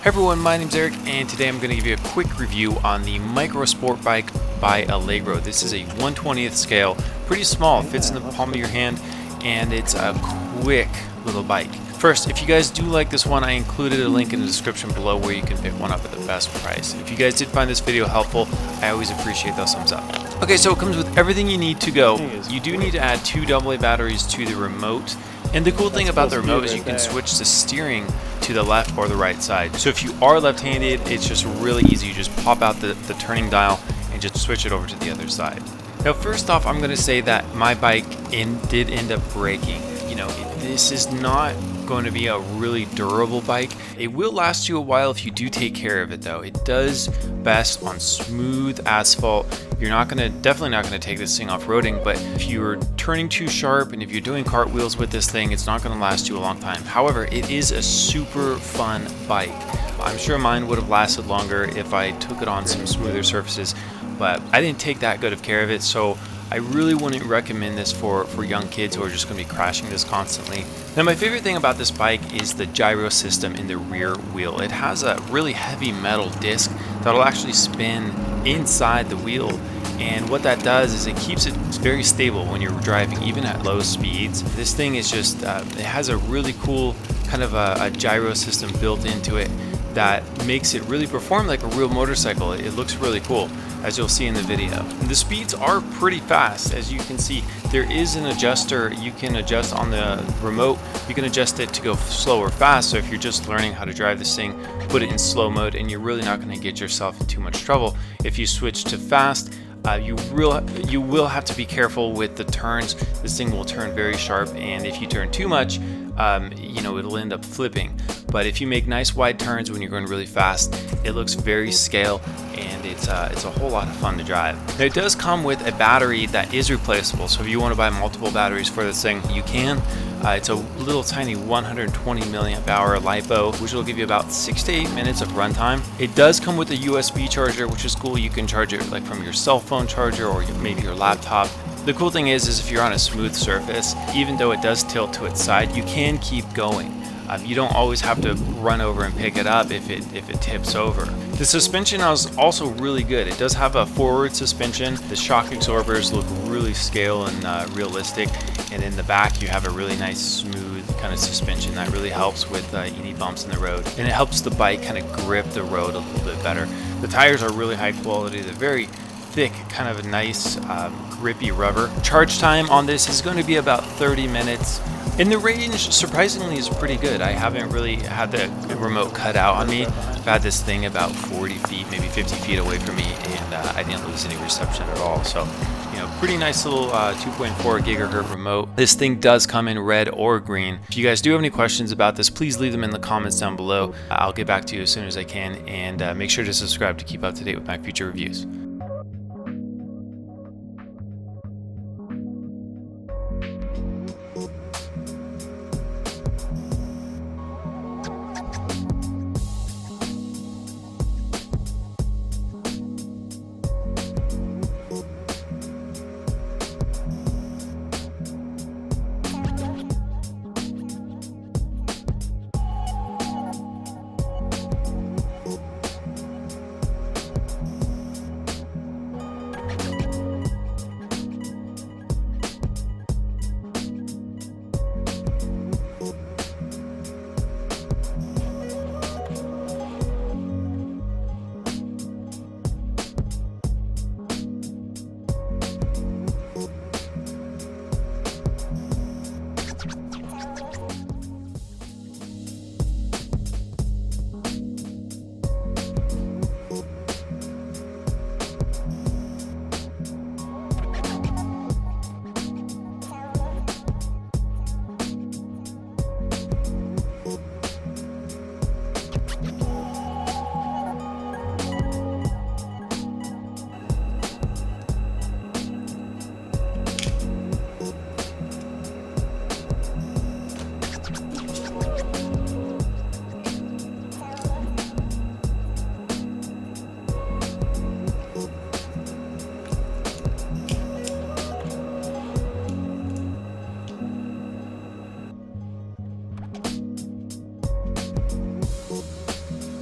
Hey everyone, my name's Eric, and today I'm going to give you a quick review on the Micro Sport Bike by Allegro. This is a 1/20th scale, pretty small, fits in the palm of your hand, and it's a quick little bike. First, if you guys do like this one, I included a link in the description below where you can pick one up at the best price. If you guys did find this video helpful, I always appreciate those thumbs up. Okay, so it comes with everything you need to go. You do need to add 2 AA batteries to the remote. And the cool thing about the remote is you can switch the steering to the left or the right side. So if you are left-handed, it's just really easy. You just pop out the turning dial and just switch it over to the other side. Now, first off, I'm going to say that my bike did end up breaking. You know, this is not going to be a really durable bike. It will last you a while if you do take care of it though. It does best on smooth asphalt. You're definitely not gonna take this thing off-roading, but if you're turning too sharp and if you're doing cartwheels with this thing, it's not gonna last you a long time. However, it is a super fun bike. I'm sure mine would have lasted longer if I took it on some smoother surfaces, but I didn't take that good of care of it, so I really wouldn't recommend this for young kids who are just going to be crashing this constantly. Now, my favorite thing about this bike is the gyro system in the rear wheel. It has a really heavy metal disc that'll actually spin inside the wheel, and what that does is it keeps it very stable when you're driving, even at low speeds. This thing is just, it has a really cool kind of a gyro system built into it that makes it really perform like a real motorcycle. It looks really cool, as you'll see in the video. And the speeds are pretty fast. As you can see, there is an adjuster you can adjust on the remote. You can adjust it to go slow or fast. So if you're just learning how to drive this thing, put it in slow mode, and you're really not gonna get yourself in too much trouble. If you switch to fast, you will have to be careful with the turns. This thing will turn very sharp, and if you turn too much, you know, it'll end up flipping. But if you make nice wide turns when you're going really fast, it looks very scale, and it's a whole lot of fun to drive. Now, it does come with a battery that is replaceable, so if you want to buy multiple batteries for this thing, you can. It's a little tiny 120 milliamp hour LiPo, which will give you about 6 to 8 minutes of runtime. It does come with a USB charger, which is cool. You can charge it like from your cell phone charger or maybe your laptop. The cool thing is if you're on a smooth surface, even though it does tilt to its side, you can keep going. You don't always have to run over and pick it up if it tips over. The suspension is also really good. It does have a forward suspension. The shock absorbers look really scale and realistic. And in the back, you have a really nice smooth kind of suspension that really helps with any bumps in the road. And it helps the bike kind of grip the road a little bit better. The tires are really high quality. They're very thick, kind of a nice grippy rubber. Charge time on this is going to be about 30 minutes. And the range, surprisingly, is pretty good. I haven't really had the remote cut out on me. I've had this thing about 40 feet, maybe 50 feet away from me, and I didn't lose any reception at all. So, you know, pretty nice little 2.4 gigahertz remote. This thing does come in red or green. If you guys do have any questions about this, please leave them in the comments down below. I'll get back to you as soon as I can, and make sure to subscribe to keep up to date with my future reviews.